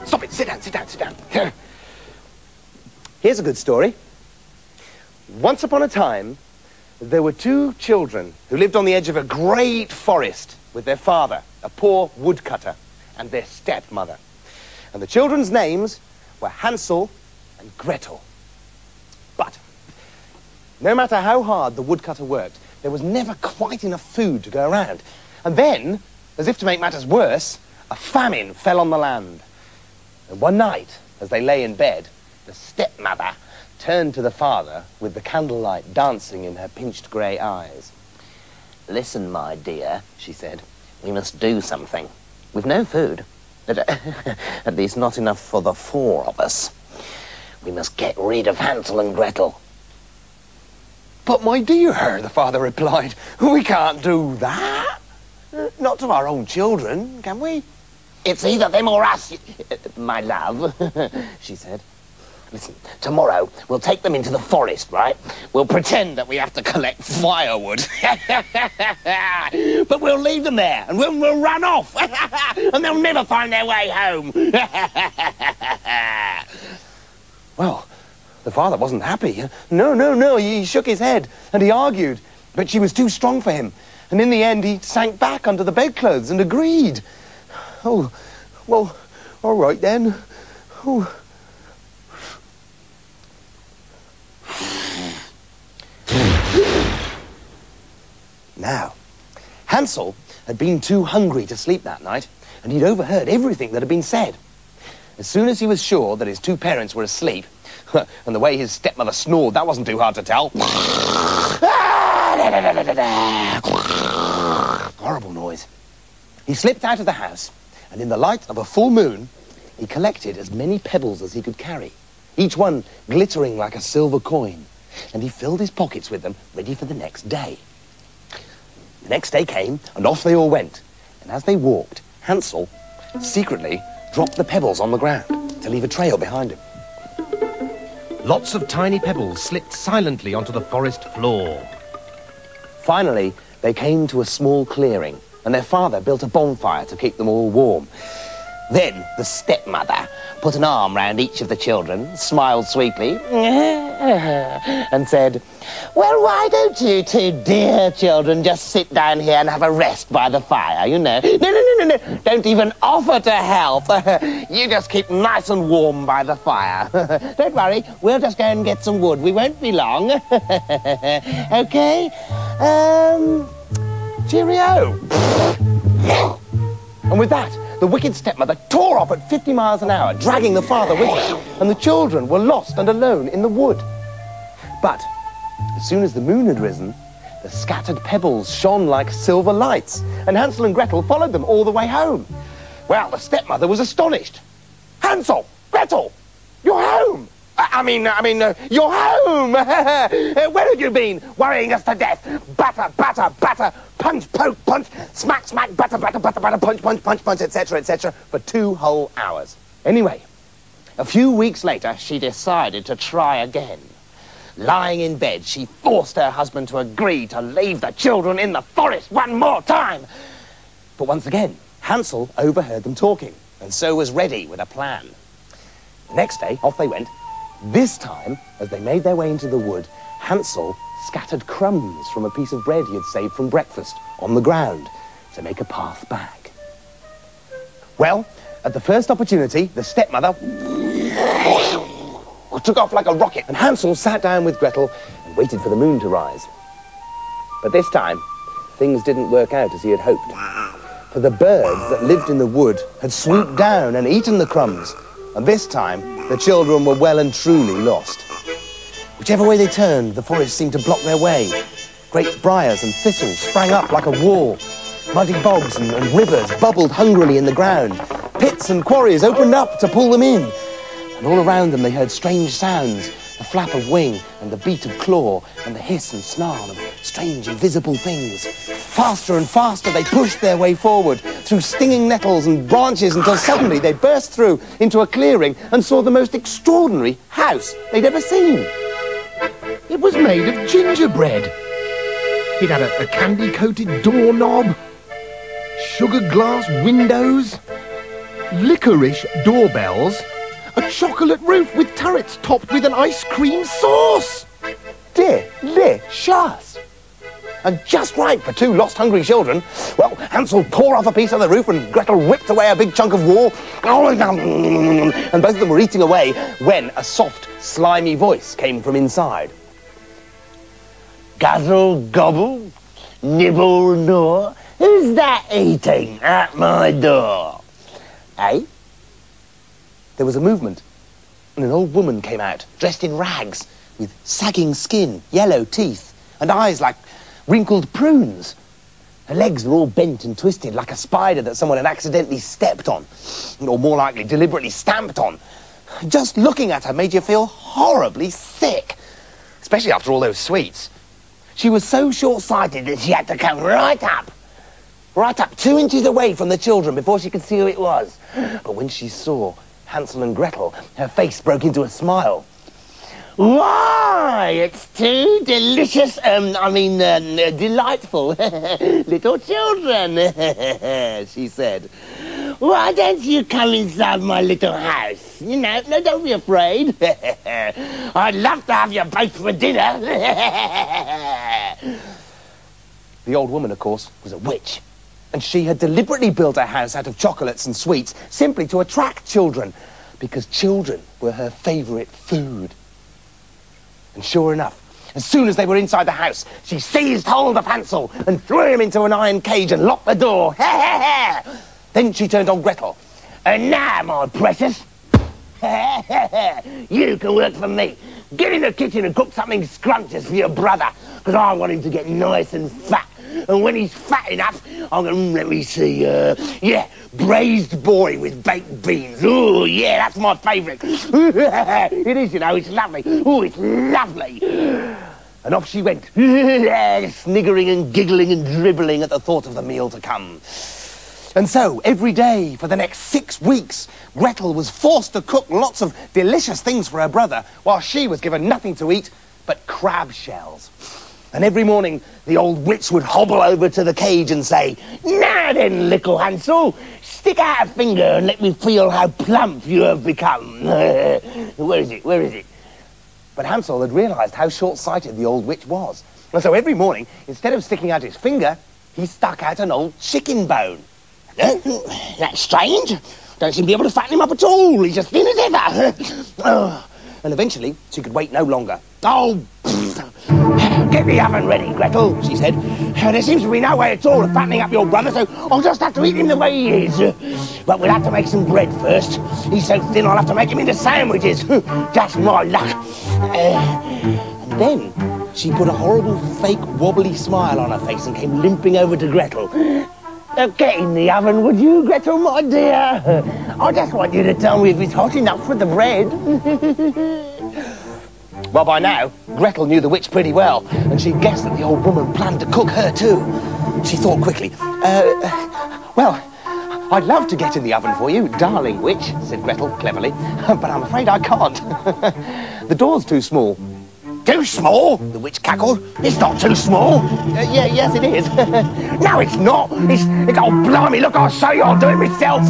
Stop it, sit down, sit down, sit down. Here's a good story. Once upon a time, there were two children who lived on the edge of a great forest with their father, a poor woodcutter, and their stepmother. And the children's names were Hansel and Gretel. But no matter how hard the woodcutter worked, there was never quite enough food to go around. And then, as if to make matters worse, a famine fell on the land. And one night, as they lay in bed, the stepmother turned to the father with the candlelight dancing in her pinched grey eyes. "Listen, my dear," she said, "we must do something. We've no food. At least not enough for the four of us. We must get rid of Hansel and Gretel." "But my dear," the father replied, "we can't do that. Not to our own children, can we?" "It's either them or us, my love," she said. "Listen, tomorrow we'll take them into the forest, right? We'll pretend that we have to collect firewood. But we'll leave them there and we'll run off. And they'll never find their way home." Well, the father wasn't happy. No, he shook his head and he argued, but she was too strong for him. And in the end, he sank back under the bedclothes and agreed. "Oh, well, all right then. Oh. Now, Hansel had been too hungry to sleep that night, and he'd overheard everything that had been said. As soon as he was sure that his two parents were asleep, and the way his stepmother snored, that wasn't too hard to tell. Horrible noise. He slipped out of the house, and in the light of a full moon, he collected as many pebbles as he could carry, each one glittering like a silver coin, and he filled his pockets with them, ready for the next day. The next day came, and off they all went, and as they walked, Hansel secretly dropped the pebbles on the ground to leave a trail behind him. Lots of tiny pebbles slipped silently onto the forest floor. Finally, they came to a small clearing, and their father built a bonfire to keep them all warm. Then the stepmother put an arm round each of the children, smiled sweetly, and said, "Well, why don't you two dear children just sit down here and have a rest by the fire, you know? No, don't even offer to help. You just keep nice and warm by the fire. Don't worry, we'll just go and get some wood. We won't be long. Okay? Cheerio." And with that, the wicked stepmother tore off at 50 miles an hour, dragging the father with her, and the children were lost and alone in the wood. But as soon as the moon had risen, the scattered pebbles shone like silver lights, and Hansel and Gretel followed them all the way home. Well, the stepmother was astonished. "Hansel, Gretel, you're home! You're home! Where have you been, worrying us to death? Batter, batter, batter, punch, poke, punch, smack, smack, batter, batter, batter, batter, punch, punch, punch, punch, etc., etc., for 2 whole hours. Anyway, a few weeks later, she decided to try again. Lying in bed, she forced her husband to agree to leave the children in the forest one more time. But once again, Hansel overheard them talking, and so was ready with a plan. The next day, off they went. This time, as they made their way into the wood, Hansel scattered crumbs from a piece of bread he had saved from breakfast on the ground to make a path back. Well, at the first opportunity, the stepmother took off like a rocket, and Hansel sat down with Gretel and waited for the moon to rise. But this time, things didn't work out as he had hoped. For the birds that lived in the wood had swooped down and eaten the crumbs, and this time, the children were well and truly lost. Whichever way they turned, the forest seemed to block their way. Great briars and thistles sprang up like a wall. Muddy bogs and rivers bubbled hungrily in the ground. Pits and quarries opened up to pull them in. And all around them they heard strange sounds, the flap of wing and the beat of claw and the hiss and snarl of strange invisible things. Faster and faster they pushed their way forward through stinging nettles and branches until suddenly they burst through into a clearing and saw the most extraordinary house they'd ever seen. It was made of gingerbread. It had a candy-coated doorknob, sugar glass windows, licorice doorbells, a chocolate roof with turrets topped with an ice cream sauce. Delicious! And just right for two lost hungry children. Well, Hansel tore off a piece of the roof and Gretel whipped away a big chunk of wall. And both of them were eating away when a soft, slimy voice came from inside. Guzzle, gobble, nibble, gnaw. Who's that eating at my door? Eh? There was a movement, and an old woman came out, dressed in rags, with sagging skin, yellow teeth, and eyes like wrinkled prunes. Her legs were all bent and twisted like a spider that someone had accidentally stepped on, or more likely, deliberately stamped on. Just looking at her made you feel horribly sick, especially after all those sweets. She was so short-sighted that she had to come right up 2 inches away from the children before she could see who it was. But when she saw Hansel and Gretel, her face broke into a smile. Why, it's two delicious, delightful little children, she said. Why don't you come inside my little house? You know, no, don't be afraid. I'd love to have you both for dinner. The old woman, of course, was a witch. And she had deliberately built her house out of chocolates and sweets simply to attract children, because children were her favourite food. And sure enough, as soon as they were inside the house, she seized hold of Hansel and threw him into an iron cage and locked the door. Then she turned on Gretel. And now, my precious, you can work for me. Get in the kitchen and cook something scrumptious for your brother, because I want him to get nice and fat. And when he's fat enough, I'm going to, let me see, braised boy with baked beans. Oh, yeah, that's my favourite. It is, you know, it's lovely. Oh, it's lovely. And off she went, sniggering and giggling and dribbling at the thought of the meal to come. And so, every day for the next 6 weeks, Gretel was forced to cook lots of delicious things for her brother, while she was given nothing to eat but crab shells. And every morning, the old witch would hobble over to the cage and say, "Now then, little Hansel, stick out a finger and let me feel how plump you have become." Where is it? Where is it? But Hansel had realised how short-sighted the old witch was. And so every morning, instead of sticking out his finger, he stuck out an old chicken bone. That's strange. Don't seem to be able to fatten him up at all. He's as thin as ever. And eventually, she could wait no longer. "Oh, get the oven ready, Gretel," she said. "There seems to be no way at all of fattening up your brother, so I'll just have to eat him the way he is. But we'll have to make some bread first. He's so thin I'll have to make him into sandwiches. Just my luck." And then she put a horrible, fake, wobbly smile on her face and came limping over to Gretel. Get in the oven, would you, Gretel, my dear? I just want you to tell me if it's hot enough for the bread. Well, by now, Gretel knew the witch pretty well, and she guessed that the old woman planned to cook her too. She thought quickly, well, I'd love to get in the oven for you, darling witch, said Gretel cleverly, but I'm afraid I can't. The door's too small. "Too small?" the witch cackled. "It's not too small." Yes, it is. "No, it's not. It's oh, blimey, look, I'll show you. I'll do it myself."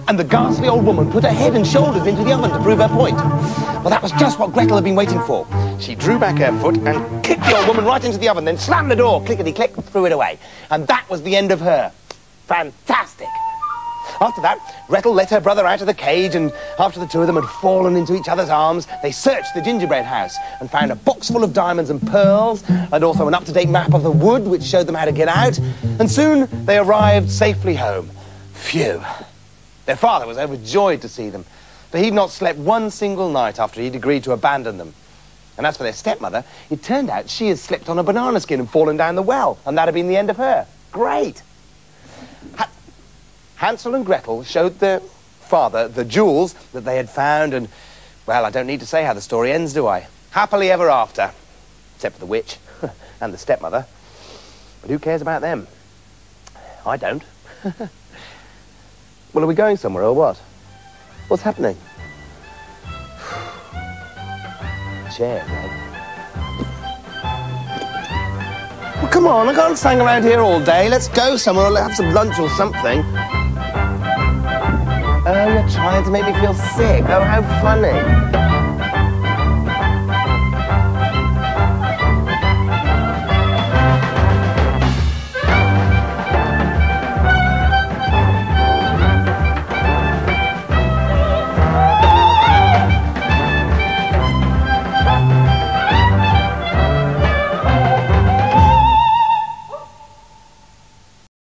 And the ghastly old woman put her head and shoulders into the oven to prove her point. Well, that was just what Gretel had been waiting for. She drew back her foot and kicked the old woman right into the oven, then slammed the door, clickety-click, threw it away. And that was the end of her. Fantastic. After that, Gretel let her brother out of the cage, and after the two of them had fallen into each other's arms, they searched the gingerbread house and found a box full of diamonds and pearls, and also an up-to-date map of the wood which showed them how to get out, and soon they arrived safely home. Phew. Their father was overjoyed to see them, for he'd not slept one single night after he'd agreed to abandon them. And as for their stepmother, it turned out she had slipped on a banana skin and fallen down the well, and that had been the end of her. Great. Hansel and Gretel showed their father the jewels that they had found, and, well, I don't need to say how the story ends, do I? Happily ever after. Except for the witch and the stepmother. But who cares about them? I don't. Well, are we going somewhere or what? What's happening? Chair, right? come on, I can't hang around here all day. Let's go somewhere or have some lunch or something. Oh, you're trying to make me feel sick. Oh, how funny.